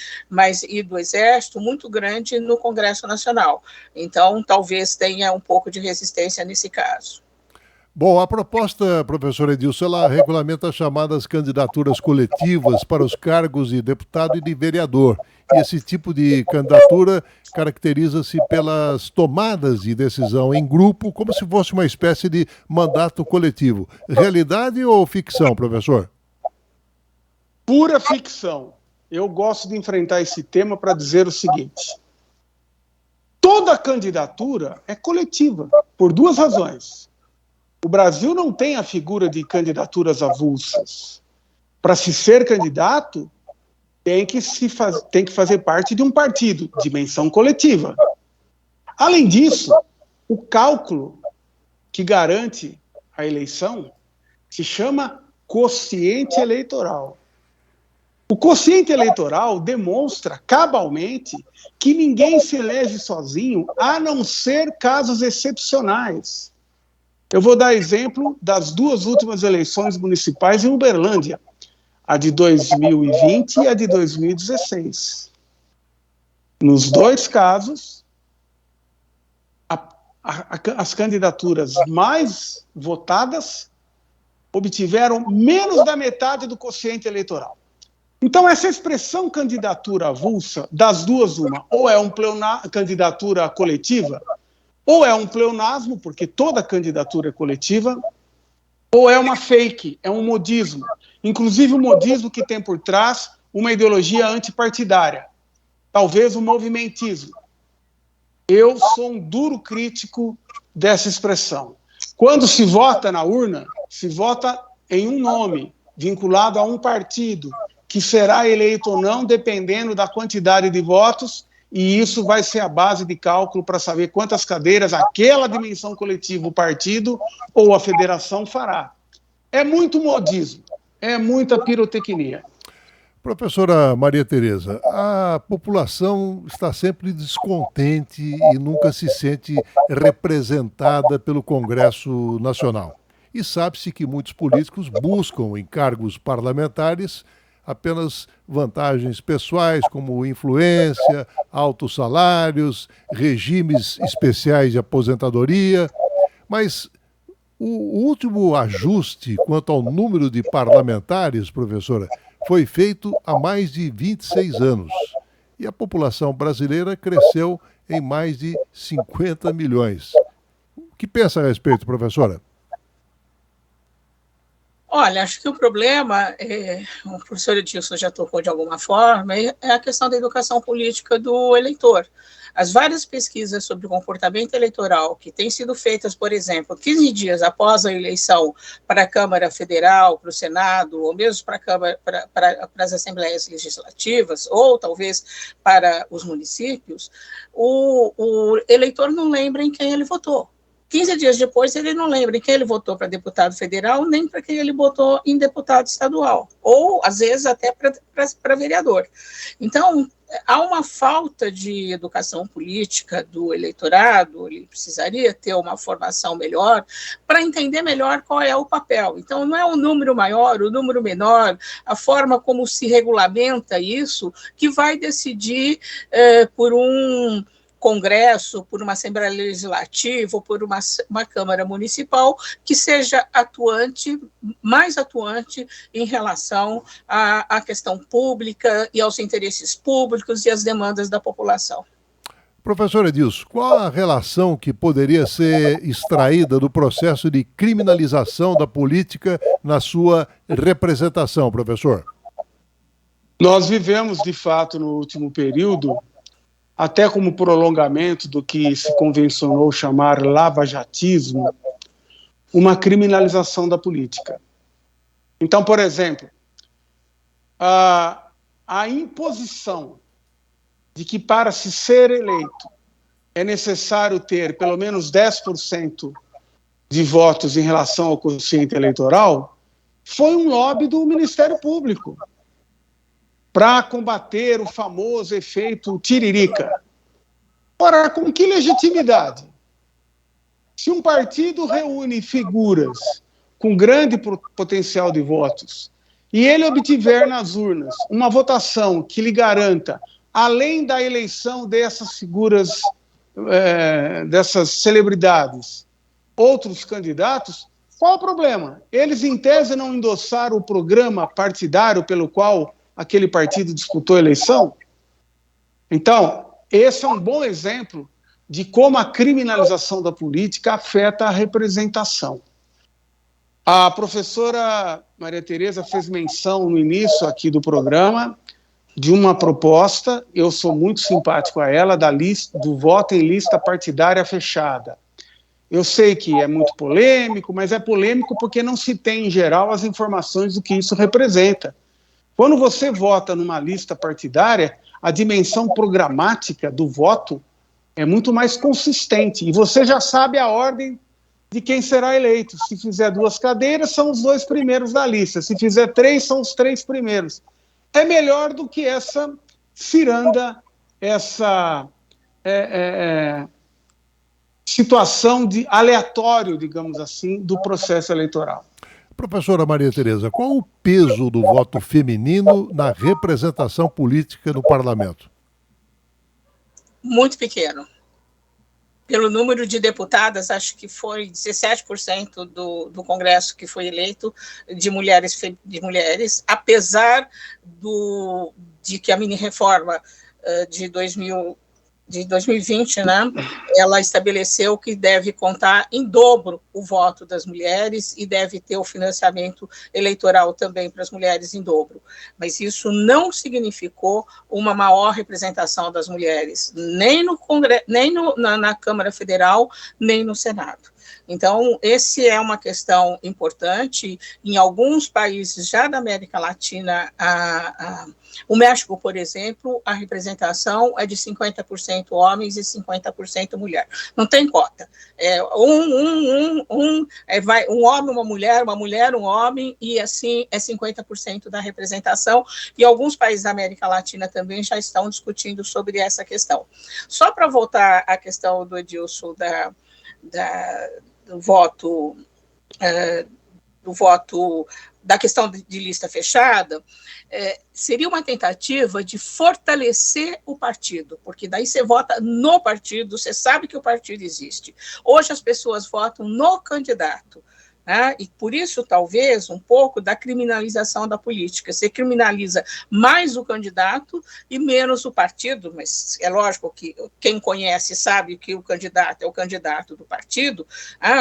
e do Exército, muito grande no Congresso Nacional. Então, talvez tenha um pouco de resistência nesse caso. Bom, a proposta, professor Edilson, ela regulamenta as chamadas candidaturas coletivas para os cargos de deputado e de vereador. E esse tipo de candidatura caracteriza-se pelas tomadas de decisão em grupo, como se fosse uma espécie de mandato coletivo. Realidade ou ficção, professor? Pura ficção. Eu gosto de enfrentar esse tema para dizer o seguinte: toda candidatura é coletiva, por 2 razões. O Brasil não tem a figura de candidaturas avulsas. Para se ser candidato, tem que fazer parte de um partido, dimensão coletiva. Além disso, o cálculo que garante a eleição se chama quociente eleitoral. O quociente eleitoral demonstra cabalmente que ninguém se elege sozinho, a não ser casos excepcionais. Eu vou dar exemplo das duas últimas eleições municipais em Uberlândia, a de 2020 e a de 2016. Nos dois casos, as candidaturas mais votadas obtiveram menos da metade do quociente eleitoral. Então, essa expressão candidatura avulsa, das duas, uma, ou é uma candidatura coletiva, ou é um pleonasmo, porque toda candidatura é coletiva, ou é uma fake, é um modismo. Inclusive o modismo que tem por trás uma ideologia antipartidária, talvez um movimentismo. Eu sou um duro crítico dessa expressão. Quando se vota na urna, se vota em um nome, vinculado a um partido, que será eleito ou não, dependendo da quantidade de votos, e isso vai ser a base de cálculo para saber quantas cadeiras aquela dimensão coletiva, o partido ou a federação fará. É muito modismo, é muita pirotecnia. Professora Maria Tereza, a população está sempre descontente e nunca se sente representada pelo Congresso Nacional. E sabe-se que muitos políticos buscam em cargos parlamentares apenas vantagens pessoais, como influência, altos salários, regimes especiais de aposentadoria. Mas o último ajuste quanto ao número de parlamentares, professora, foi feito há mais de 26 anos. E a população brasileira cresceu em mais de 50 milhões. O que pensa a respeito, professora? Olha, acho que o problema, o professor Edilson já tocou de alguma forma, é a questão da educação política do eleitor. As várias pesquisas sobre comportamento eleitoral que têm sido feitas, por exemplo, 15 dias após a eleição para a Câmara Federal, para o Senado, ou mesmo para as Assembleias Legislativas, ou talvez para os municípios, o eleitor não lembra em quem ele votou. 15 dias depois, ele não lembra em quem ele votou para deputado federal, nem para quem ele votou em deputado estadual, ou, às vezes, até para vereador. Então, há uma falta de educação política do eleitorado, ele precisaria ter uma formação melhor para entender melhor qual é o papel. Então, não é o número maior, o número menor, a forma como se regulamenta isso, que vai decidir por um Congresso, por uma Assembleia Legislativa ou por uma Câmara Municipal que seja mais atuante em relação à questão pública e aos interesses públicos e às demandas da população. Professor Edilson, qual a relação que poderia ser extraída do processo de criminalização da política na sua representação, professor? Nós vivemos, de fato, no último período, até como prolongamento do que se convencionou chamar lavajatismo, uma criminalização da política. Então, por exemplo, a imposição de que para se ser eleito é necessário ter pelo menos 10% de votos em relação ao quociente eleitoral foi um lobby do Ministério Público para combater o famoso efeito tiririca. Ora, com que legitimidade? Se um partido reúne figuras com grande potencial de votos e ele obtiver nas urnas uma votação que lhe garanta, além da eleição dessas figuras, dessas celebridades, outros candidatos, qual o problema? Eles, em tese, não endossaram o programa partidário pelo qual aquele partido disputou a eleição? Então, esse é um bom exemplo de como a criminalização da política afeta a representação. A professora Maria Tereza fez menção no início aqui do programa de uma proposta, eu sou muito simpático a ela, do voto em lista partidária fechada. Eu sei que é muito polêmico, mas é polêmico porque não se tem, em geral, as informações do que isso representa. Quando você vota numa lista partidária, a dimensão programática do voto é muito mais consistente. E você já sabe a ordem de quem será eleito. Se fizer 2 cadeiras, são os 2 primeiros da lista. Se fizer 3, são os 3 primeiros. É melhor do que essa ciranda, essa situação de aleatório, digamos assim, do processo eleitoral. Professora Maria Tereza, qual o peso do voto feminino na representação política no parlamento? Muito pequeno. Pelo número de deputadas, acho que foi 17% do Congresso que foi eleito de mulheres, apesar de que a mini-reforma de 2020, né, ela estabeleceu que deve contar em dobro o voto das mulheres e deve ter o financiamento eleitoral também para as mulheres em dobro. Mas isso não significou uma maior representação das mulheres, nem no Congresso, nem na Câmara Federal, nem no Senado. Então, essa é uma questão importante. Em alguns países já da América Latina, o México, por exemplo, a representação é de 50% homens e 50% mulher. Não tem cota. Um homem, uma mulher, um homem, e assim é 50% da representação. E alguns países da América Latina também já estão discutindo sobre essa questão. Só para voltar à questão do Edilson do voto da questão de lista fechada, seria uma tentativa de fortalecer o partido, porque daí você vota no partido, você sabe que o partido existe. Hoje as pessoas votam no candidato, né? E por isso, talvez, um pouco da criminalização da política. Você criminaliza mais o candidato e menos o partido, mas é lógico que quem conhece sabe que o candidato é o candidato do partido.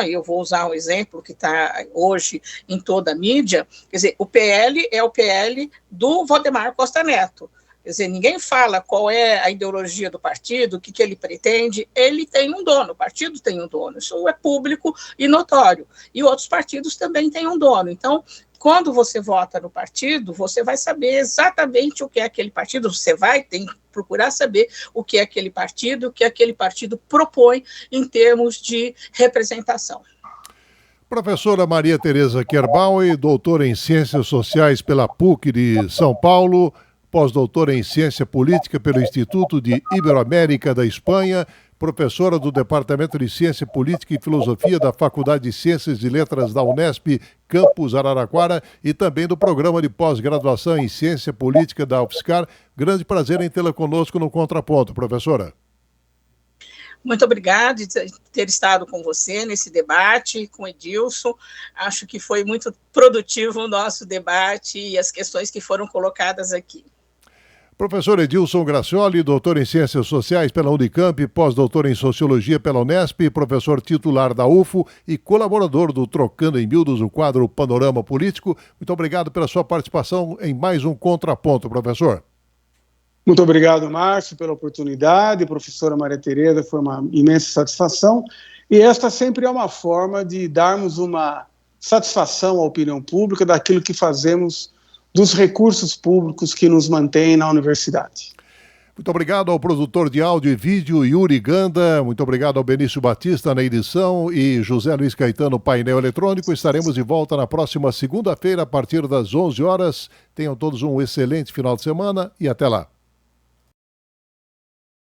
Eu vou usar um exemplo que está hoje em toda a mídia. Quer dizer, o PL é o PL do Valdemar Costa Neto. Quer dizer, ninguém fala qual é a ideologia do partido, o que ele pretende. Ele tem um dono, o partido tem um dono. Isso é público e notório. E outros partidos também têm um dono. Então, quando você vota no partido, você vai saber exatamente o que é aquele partido. Você tem que procurar saber o que é aquele partido propõe em termos de representação. Professora Maria Tereza Kerbauer, doutora em Ciências Sociais pela PUC de São Paulo, pós-doutora em Ciência Política pelo Instituto de Iberoamérica da Espanha, professora do Departamento de Ciência Política e Filosofia da Faculdade de Ciências e Letras da Unesp, campus Araraquara, e também do Programa de Pós-Graduação em Ciência Política da UFSCar. Grande prazer em tê-la conosco no Contraponto, professora. Muito obrigada de ter estado com você nesse debate, com o Edilson. Acho que foi muito produtivo o nosso debate e as questões que foram colocadas aqui. Professor Edilson Gracioli, doutor em Ciências Sociais pela Unicamp, pós-doutor em Sociologia pela Unesp, professor titular da UFO e colaborador do Trocando em Miúdos, o quadro Panorama Político. Muito obrigado pela sua participação em mais um Contraponto, professor. Muito obrigado, Márcio, pela oportunidade. Professora Maria Tereza, foi uma imensa satisfação. E esta sempre é uma forma de darmos uma satisfação à opinião pública daquilo que fazemos, dos recursos públicos que nos mantêm na universidade. Muito obrigado ao produtor de áudio e vídeo, Yuri Ganda. Muito obrigado ao Benício Batista na edição e José Luiz Caetano, painel eletrônico. Estaremos de volta na próxima segunda-feira, a partir das 11 horas. Tenham todos um excelente final de semana e até lá.